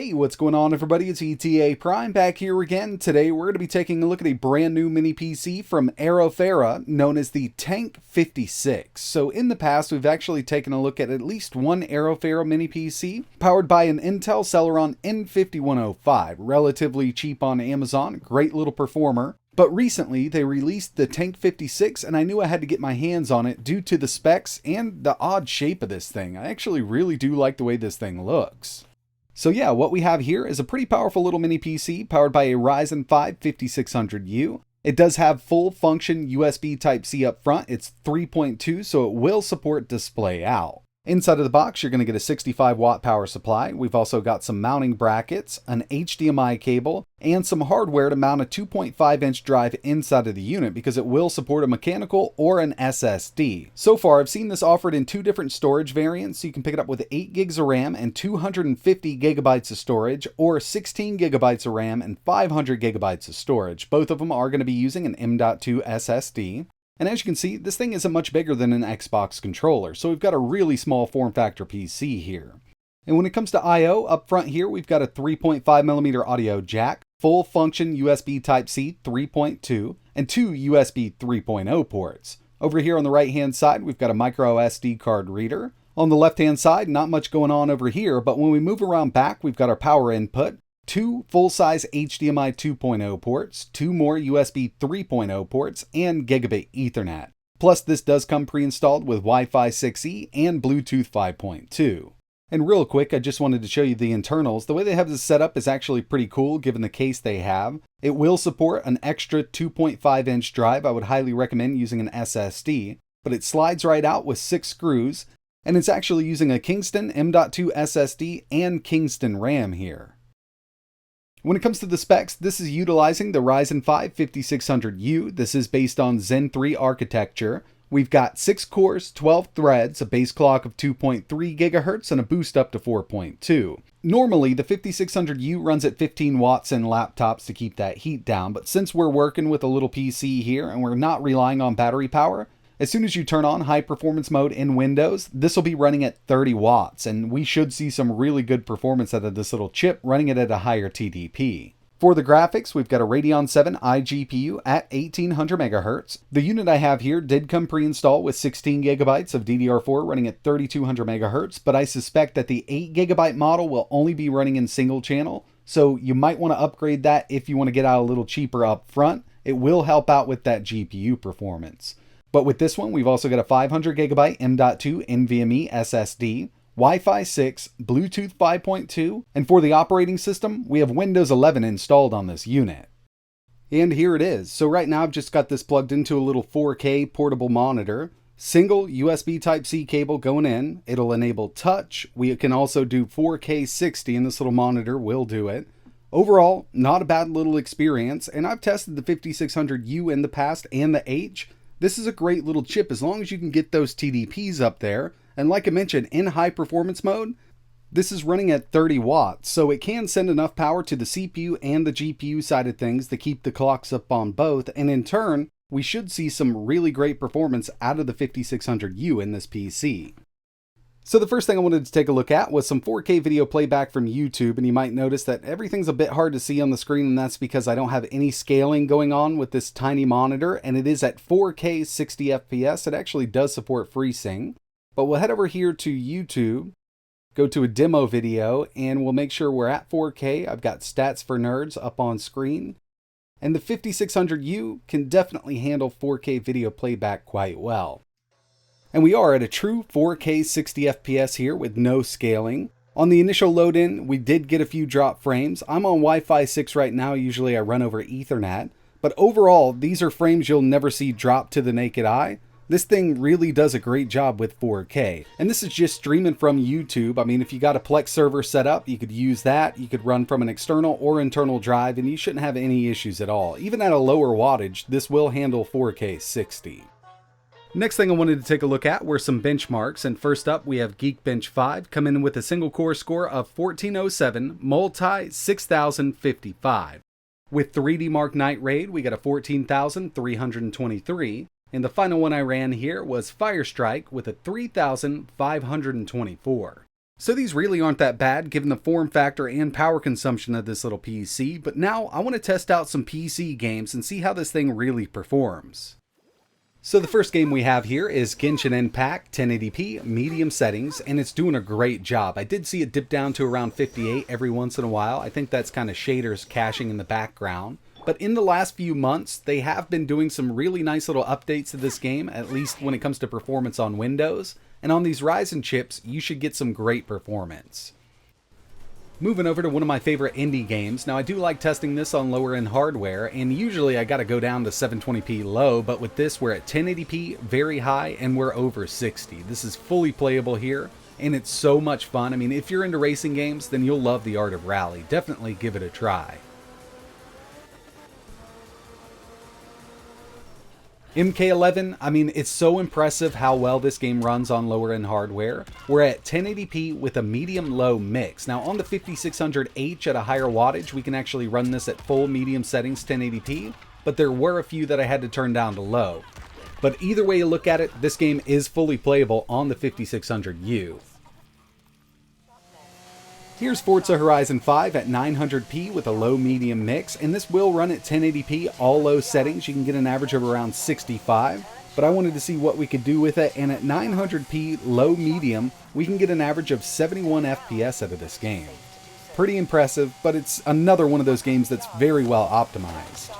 Hey, what's going on everybody? It's ETAPRIME back here again. Today we're going to be taking a look at a brand new mini PC from AEROFARA known as the Tank56. So in the past we've actually taken a look at least one AEROFARA mini PC powered by an Intel Celeron N5105. Relatively cheap on Amazon, great little performer. But recently they released the Tank56 and I knew I had to get my hands on it due to the specs and the odd shape of this thing. I actually really do like the way this thing looks. So yeah, what we have here is a pretty powerful little mini PC powered by a Ryzen 5 5600U. It does have full function USB Type-C up front. It's 3.2, so it will support display out. Inside of the box, you're going to get a 65 watt power supply. We've also got some mounting brackets, an HDMI cable, and some hardware to mount a 2.5 inch drive inside of the unit because it will support a mechanical or an SSD. So far, I've seen this offered in two different storage variants. So you can pick it up with 8 gigs of RAM and 250 gigabytes of storage, or 16 gigabytes of RAM and 500 gigabytes of storage. Both of them are going to be using an M.2 SSD. And as you can see, this thing isn't much bigger than an Xbox controller, so we've got a really small form factor PC here. And when it comes to I/O, up front here, we've got a 3.5mm audio jack, full function USB Type-C 3.2, and two USB 3.0 ports. Over here on the right hand side, we've got a micro SD card reader. On the left hand side, not much going on over here, but when we move around back, we've got our power input, two full-size HDMI 2.0 ports, two more USB 3.0 ports, and Gigabit Ethernet. Plus, this does come pre-installed with Wi-Fi 6E and Bluetooth 5.2. And real quick, I just wanted to show you the internals. The way they have this set up is actually pretty cool given the case they have. It will support an extra 2.5 inch drive. I would highly recommend using an SSD, but it slides right out with 6 screws, and it's actually using a Kingston M.2 SSD and Kingston RAM here. When it comes to the specs, this is utilizing the Ryzen 5 5600U. This is based on Zen 3 architecture. We've got 6 cores, 12 threads, a base clock of 2.3 GHz, and a boost up to 4.2. Normally, the 5600U runs at 15 watts in laptops to keep that heat down, but since we're working with a little PC here and we're not relying on battery power, as soon as you turn on high performance mode in Windows, this will be running at 30 watts, and we should see some really good performance out of this little chip running it at a higher TDP. For the graphics, we've got a Radeon 7 iGPU at 1800 MHz. The unit I have here did come pre-installed with 16 GB of DDR4 running at 3200 MHz, but I suspect that the 8 GB model will only be running in single channel, so you might want to upgrade that if you want to get out a little cheaper up front. It will help out with that GPU performance. But with this one, we've also got a 500 GB M.2 NVMe SSD, Wi-Fi 6, Bluetooth 5.2, and for the operating system, we have Windows 11 installed on this unit. And here it is. So right now I've just got this plugged into a little 4K portable monitor, single USB Type-C cable going in. It'll enable touch. We can also do 4K 60 and this little monitor will do it. Overall, not a bad little experience, and I've tested the 5600U in the past and the H. This is a great little chip as long as you can get those TDPs up there. And like I mentioned, in high performance mode, this is running at 30 watts, so it can send enough power to the CPU and the GPU side of things to keep the clocks up on both. And in turn, we should see some really great performance out of the 5600U in this PC. So the first thing I wanted to take a look at was some 4K video playback from YouTube, and you might notice that everything's a bit hard to see on the screen, and that's because I don't have any scaling going on with this tiny monitor, and it is at 4K 60 FPS. It actually does support FreeSync, but we'll head over here to YouTube, go to a demo video, and we'll make sure we're at 4K. I've got Stats for Nerds up on screen, and the 5600U can definitely handle 4K video playback quite well. And we are at a true 4K 60 FPS here with no scaling. On the initial load in, we did get a few drop frames. I'm on Wi-Fi 6 right now. Usually I run over Ethernet. But overall, these are frames you'll never see drop to the naked eye. This thing really does a great job with 4K. And this is just streaming from YouTube. I mean, if you got a Plex server set up, you could use that. You could run from an external or internal drive, and you shouldn't have any issues at all. Even at a lower wattage, this will handle 4K 60. Next thing I wanted to take a look at were some benchmarks, and first up we have Geekbench 5 coming in with a single core score of 1407, multi 6055. With 3D Mark Night Raid we got a 14,323, and the final one I ran here was Firestrike with a 3,524. So these really aren't that bad given the form factor and power consumption of this little PC, but now I want to test out some PC games and see how this thing really performs. So the first game we have here is Genshin Impact 1080p medium settings, and it's doing a great job. I did see it dip down to around 58 every once in a while. I think that's kind of shaders caching in the background. But in the last few months, they have been doing some really nice little updates to this game, at least when it comes to performance on Windows. And on these Ryzen chips, you should get some great performance. Moving over to one of my favorite indie games. Now I do like testing this on lower end hardware, and usually I gotta go down to 720p low, but with this we're at 1080p very high and we're over 60. This is fully playable here, and it's so much fun. I mean, if you're into racing games, then you'll love the Art of Rally. Definitely give it a try. MK11, I mean, it's so impressive how well this game runs on lower end hardware. We're at 1080p with a medium-low mix. Now on the 5600H at a higher wattage, we can actually run this at full medium settings 1080p, but there were a few that I had to turn down to low. But either way you look at it, this game is fully playable on the 5600U. Here's Forza Horizon 5 at 900p with a low-medium mix, and this will run at 1080p, all low settings. You can get an average of around 65, but I wanted to see what we could do with it, and at 900p low-medium, we can get an average of 71 FPS out of this game. Pretty impressive, but it's another one of those games that's very well optimized.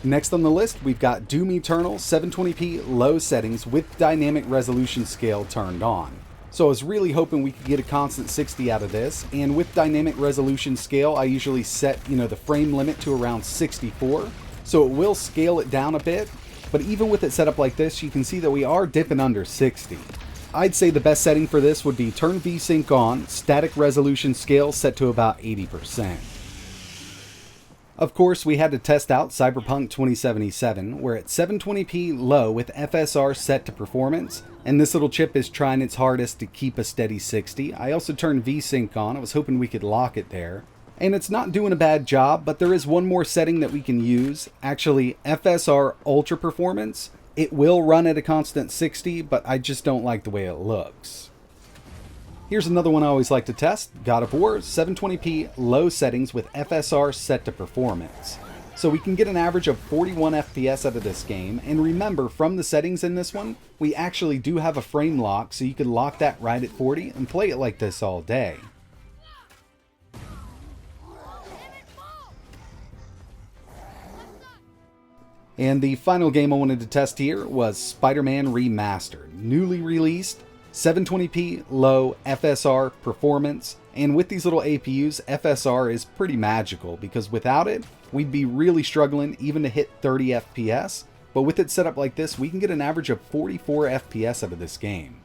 Next on the list, we've got Doom Eternal 720p low settings with dynamic resolution scale turned on. So I was really hoping we could get a constant 60 out of this, and with dynamic resolution scale, I usually set, the frame limit to around 64, so it will scale it down a bit, but even with it set up like this, you can see that we are dipping under 60. I'd say the best setting for this would be turn VSync on, static resolution scale set to about 80%. Of course, we had to test out Cyberpunk 2077. We're at 720p low with FSR set to performance, and this little chip is trying its hardest to keep a steady 60. I also turned VSync on. I was hoping we could lock it there. And it's not doing a bad job, but there is one more setting that we can use. Actually, FSR Ultra Performance. It will run at a constant 60, but I just don't like the way it looks. Here's another one I always like to test, God of War 720p low settings with FSR set to performance. So we can get an average of 41 FPS out of this game, and remember from the settings in this one, we actually do have a frame lock, so you can lock that right at 40 and play it like this all day. And the final game I wanted to test here was Spiderman Remastered, newly released, 720p low FSR performance, and with these little APUs, FSR is pretty magical because without it, we'd be really struggling even to hit 30 FPS, but with it set up like this, we can get an average of 44 FPS out of this game.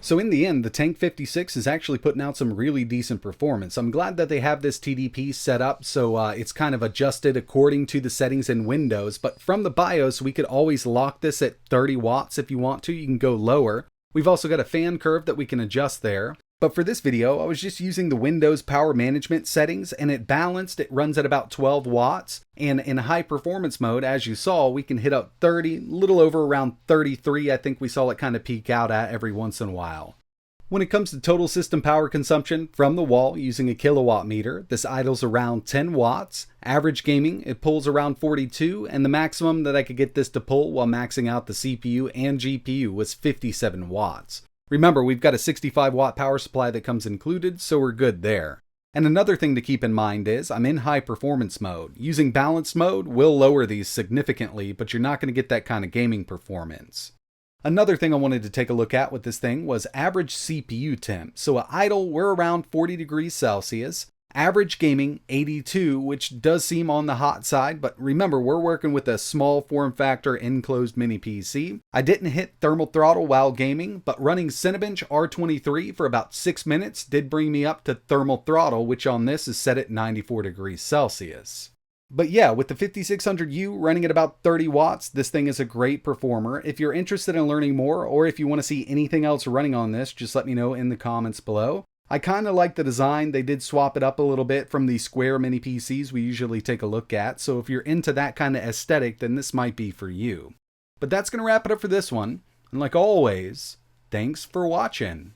So in the end, the Tank56 is actually putting out some really decent performance. I'm glad that they have this TDP set up so it's kind of adjusted according to the settings in Windows, but from the BIOS, we could always lock this at 30 watts if you want to. You can go lower. We've also got a fan curve that we can adjust there. But for this video, I was just using the Windows power management settings, and it balanced. It runs at about 12 watts, and in high performance mode, as you saw, we can hit up 30, a little over around 33, I think we saw it kind of peak out at every once in a while. When it comes to total system power consumption from the wall using a kilowatt meter, this idles around 10 watts. Average gaming, it pulls around 42, and the maximum that I could get this to pull while maxing out the CPU and GPU was 57 watts. Remember, we've got a 65 watt power supply that comes included, so we're good there. And another thing to keep in mind is I'm in high performance mode. Using balanced mode will lower these significantly, but you're not going to get that kind of gaming performance. Another thing I wanted to take a look at with this thing was average CPU temp. So at idle, we're around 40 degrees Celsius. Average gaming, 82, which does seem on the hot side, but remember, we're working with a small form factor enclosed mini PC. I didn't hit thermal throttle while gaming, but running Cinebench R23 for about 6 minutes did bring me up to thermal throttle, which on this is set at 94 degrees Celsius. But yeah, with the 5600U running at about 30 watts, this thing is a great performer. If you're interested in learning more, or if you want to see anything else running on this, just let me know in the comments below. I kind of like the design. They did swap it up a little bit from the square mini PCs we usually take a look at, so if you're into that kind of aesthetic, then this might be for you. But that's going to wrap it up for this one, and like always, thanks for watching.